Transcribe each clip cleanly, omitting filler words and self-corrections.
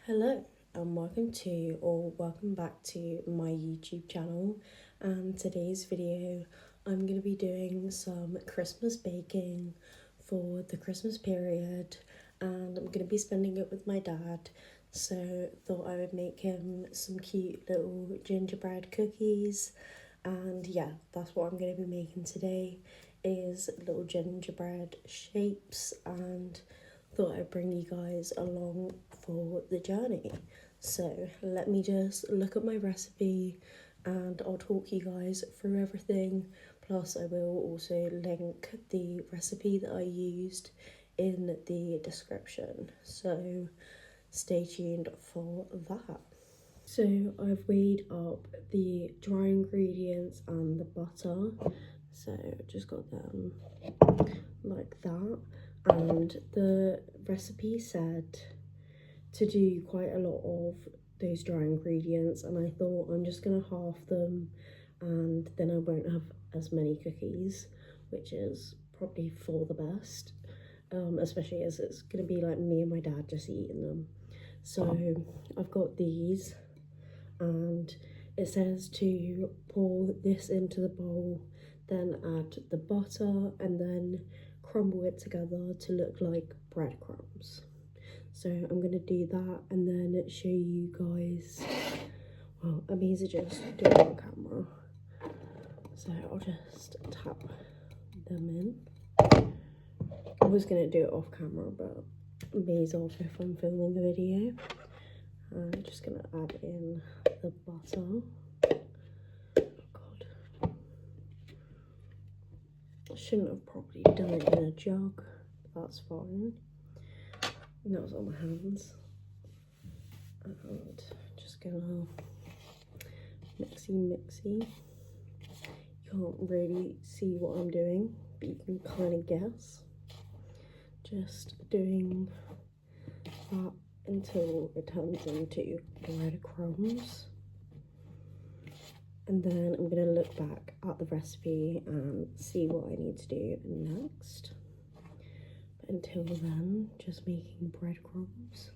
Hello and welcome back to my YouTube channel, and today's video I'm going to be doing some Christmas baking for the Christmas period, and I'm going to be spending it with my dad, so thought I would make him some cute little gingerbread cookies. And yeah, that's what I'm going to be making today, is little gingerbread shapes, and thought I'd bring you guys along for the journey. So let me just look at my recipe and I'll talk you guys through everything. Plus I will also link the recipe that I used in the description. So stay tuned for that. So I've weighed up the dry ingredients and the butter. So just got them like that. And the recipe said to do quite a lot of those dry ingredients, and I thought I'm just gonna half them and then I won't have as many cookies, which is probably for the best, especially as it's gonna be like me and my dad just eating them. So I've got these, and it says to pour this into the bowl, then add the butter and then crumble it together to look like breadcrumbs. So I'm going to do that and then show you guys. Well, I'm easy just do it on camera, so I'll just tap them in. I was going to do it off camera, but may's off if I'm filming the video. I'm just going to add in the butter. Shouldn't have probably done it in a jug, but that's fine. And that was on my hands. And just gonna mixy. You can't really see what I'm doing, but you can kind of guess. Just doing that until it turns into breadcrumbs. And then I'm going to look back at the recipe and see what I need to do next. But until then, just making breadcrumbs.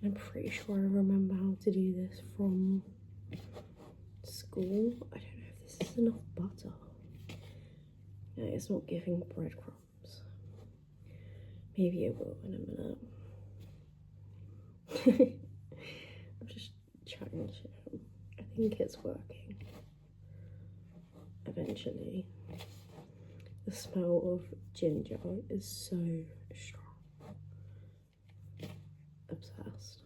I'm pretty sure I remember how to do this from school. I don't know if this is enough butter. No, it's not giving breadcrumbs. Maybe it will in a minute. I'm just trying to show them. I think it's working. Eventually. The smell of ginger is so strong. Obsessed.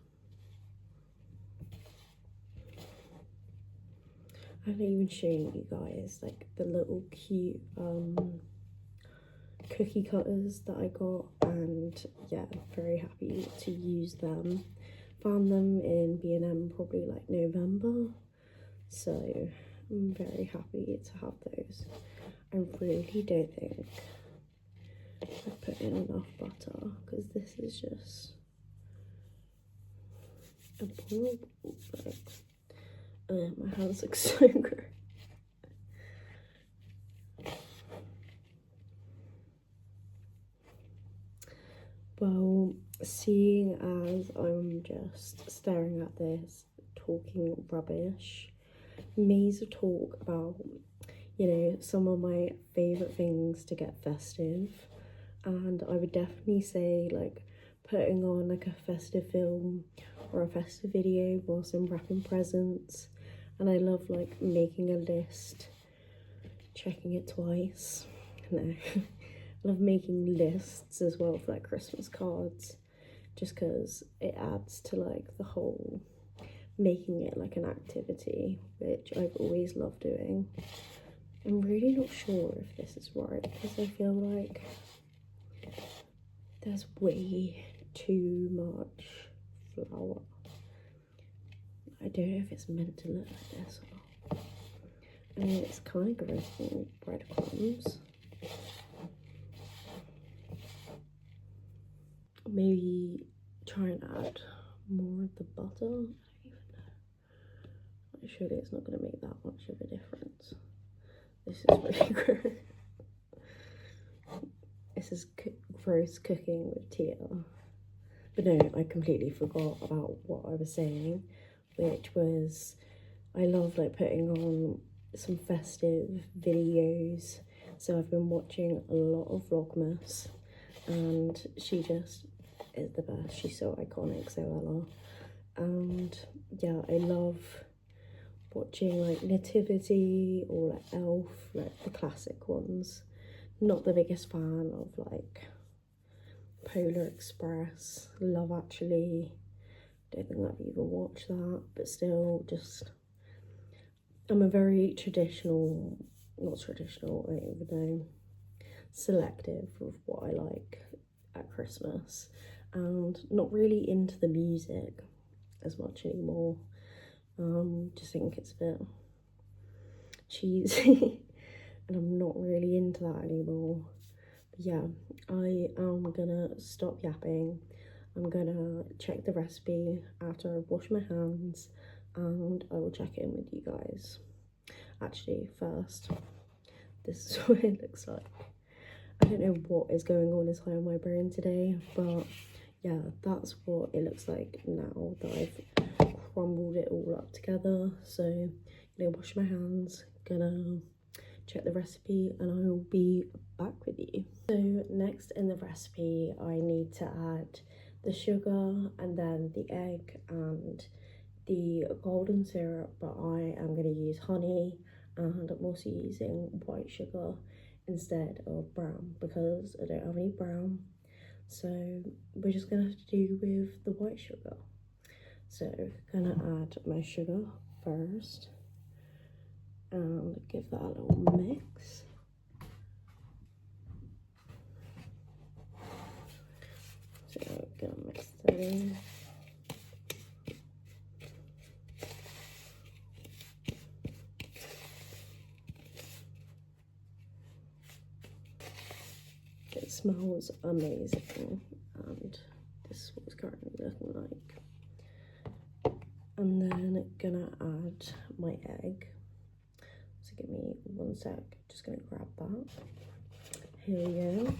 I haven't even shown you guys like the little cute cookie cutters that I got, and yeah, very happy to use them. Found them in B&M probably like November, so I'm very happy to have those. I really don't think I put in enough butter, because this is just a boiled book. My hands look so gross. Well, seeing as I'm just staring at this, talking rubbish, me to talk about, you know, some of my favourite things to get festive. And I would definitely say like putting on like a festive film or a festive video whilst I'm wrapping presents. And I love like making a list, checking it twice. No. I love making lists as well for like Christmas cards, just because it adds to like the whole making it like an activity, which I've always loved doing. I'm really not sure if this is right, because I feel like there's way too much flour. I don't know if it's meant to look like this or not. I mean, it's kind of gross for breadcrumbs. Maybe try and add more of the butter. I don't even know. Surely it's not going to make that much of a difference. This is really gross. This is gross cooking with Tia. But no, I completely forgot about what I was saying, which was I love like putting on some festive videos. So I've been watching a lot of Vlogmas, and she just is the best. She's so iconic, so Ella. And yeah, I love watching like Nativity or like Elf, like the classic ones. Not the biggest fan of like Polar Express, Love Actually. Don't think I've even watched that, but still, just I'm a very traditional, not traditional, I don't even know, selective with what I like at Christmas, and not really into the music as much anymore. Just think it's a bit cheesy and I'm not really into that anymore. But yeah, I am gonna stop yapping. I'm gonna check the recipe after I've washed my hands, and I will check in with you guys. Actually, first, this is what it looks like. I don't know what is going on inside my brain today, but yeah, that's what it looks like now that I've crumbled it all up together. So, wash my hands, gonna check the recipe, and I will be back with you. So next in the recipe, I need to add the sugar and then the egg and the golden syrup, but I am going to use honey, and I'm also using white sugar instead of brown because I don't have any brown. So we're just going to have to do with the white sugar. So gonna add my sugar first and give that a little mix. So I'm gonna mix that in. It smells amazing, and this is what it's currently looking like. And then gonna add my egg. So give me 1 sec, just gonna grab that. Here we go.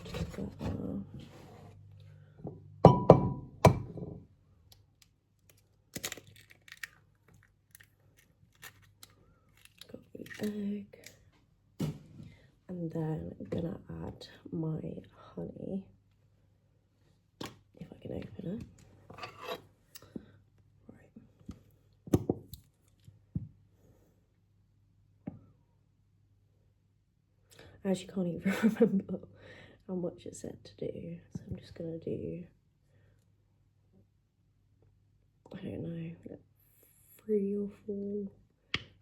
Just got the egg. And then I'm gonna add my honey, if I can open it. I actually can't even remember how much it said to do, so I'm just gonna do, I don't know, like 3 or 4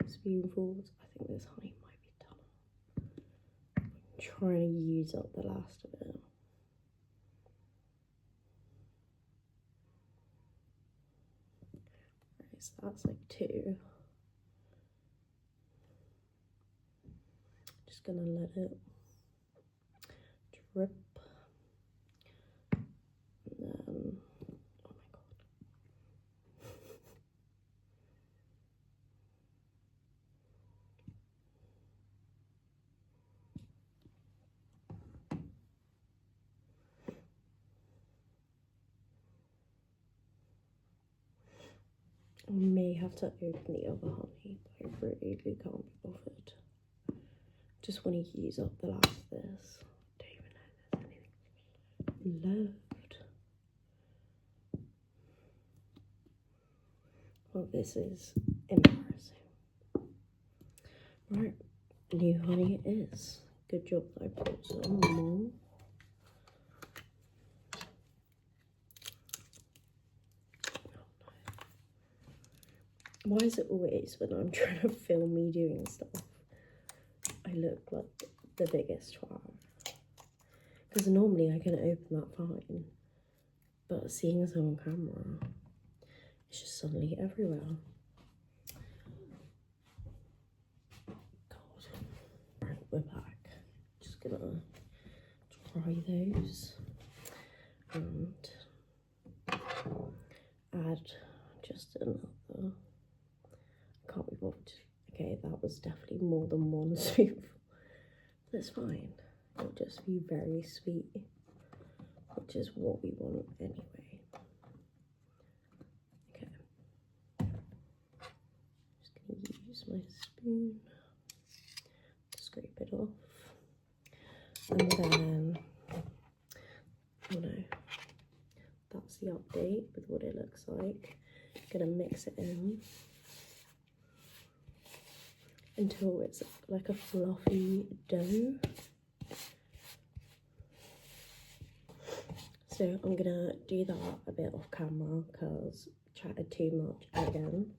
spoonfuls. I think this honey might be done. I'm trying to use up the last of it. Right, so that's like 2. Just gonna let it drip. And then, oh my god. I may have to open the other honey, but I really can't be bothered. Just want to use up the last of this. I don't even know if there's anything left. Well, this is embarrassing. Right, new honey it is. Good job that I brought some more. Why is it always when I'm trying to film me doing stuff, I look like the biggest twat? Because normally I can open that fine, but seeing as I'm on camera, it's just suddenly everywhere. God. Right, we're back. Just gonna try those and add just another. Can't be bothered. Okay, that was definitely more than 1 spoonful. That's fine. It'll just be very sweet. which is what we want anyway. Okay, just gonna use my spoon to scrape it off, and then, oh no, that's the update with what it looks like. Gonna mix it in until it's like a fluffy dough. So I'm gonna do that a bit off camera because I chatted too much again,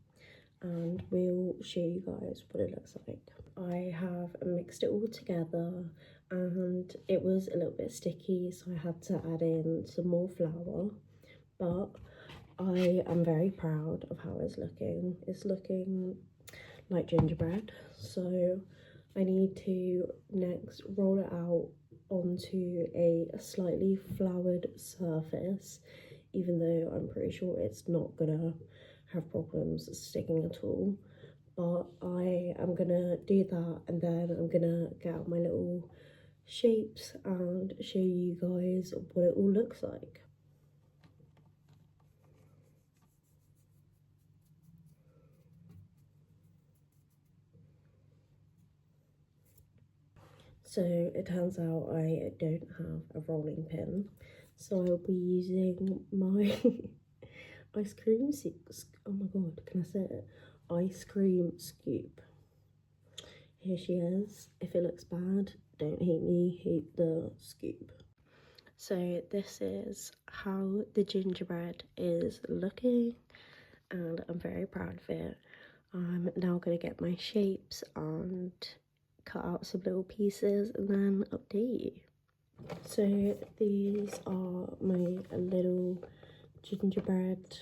and we'll show you guys what it looks like. I have mixed it all together and it was a little bit sticky, so I had to add in some more flour, but I am very proud of how it's looking. It's looking like gingerbread, so I need to next roll it out onto a slightly floured surface, even though I'm pretty sure it's not gonna have problems sticking at all. But I am gonna do that, and then I'm gonna get out my little shapes and show you guys what it all looks like. So it turns out I don't have a rolling pin, so I'll be using my ice cream oh my god, can I say it? Ice cream scoop. Here she is. If it looks bad, don't hate me, hate the scoop. So this is how the gingerbread is looking, and I'm very proud of it. I'm now gonna get my shapes and cut out some little pieces and then update you. So these are my little gingerbread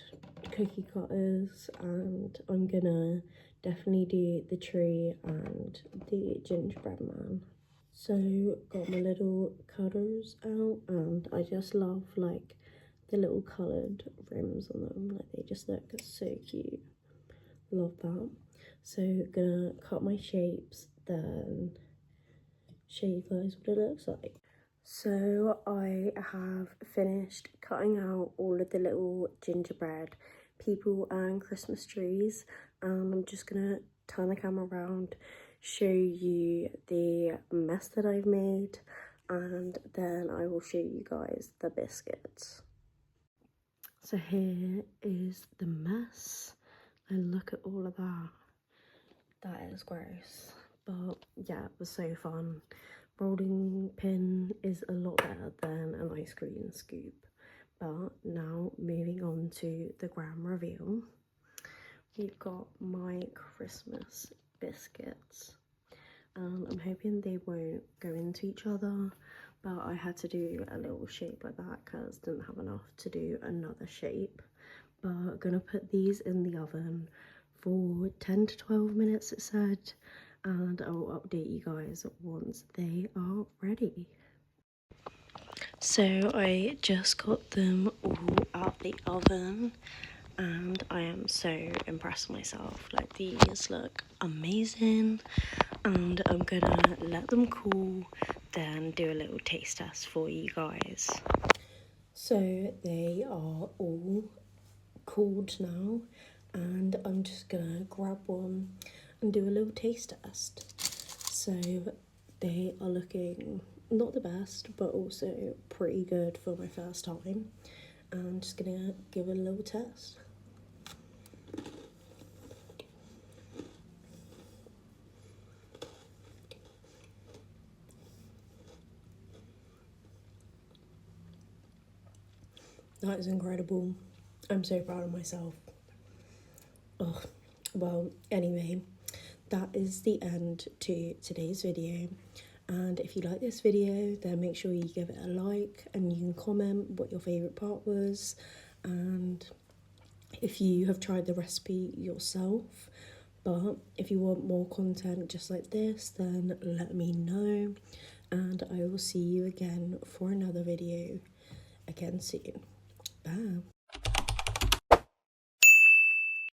cookie cutters, and I'm gonna definitely do the tree and the gingerbread man. So got my little cutters out, and I just love like the little coloured rims on them, like they just look so cute. Love that. So gonna cut my shapes, then show you guys what it looks like. So I have finished cutting out all of the little gingerbread people and Christmas trees, and I'm just gonna turn the camera around, show you the mess that I've made, and then I will show you guys the biscuits. So here is the mess, and look at all of that. That is gross, but yeah, it was so fun. Rolling pin is a lot better than an ice cream scoop. But now moving on to the grand reveal, we've got my Christmas biscuits. I'm hoping they won't go into each other, but I had to do a little shape like that because I didn't have enough to do another shape. But I'm gonna put these in the oven for 10 to 12 minutes, it said, and I will update you guys once they are ready. So I just got them all out the oven, and I am so impressed with myself. Like, these look amazing, and I'm gonna let them cool, then do a little taste test for you guys. So they are all cooled now, and I'm just gonna grab one and do a little taste test. So they are looking not the best, but also pretty good for my first time. I'm just gonna give it a little test. That is incredible. I'm so proud of myself. Oh, well, anyway, that is the end to today's video. And if you like this video, then make sure you give it a like, and you can comment what your favourite part was, and if you have tried the recipe yourself. But if you want more content just like this, then let me know, and I will see you again for another video again soon. Bye.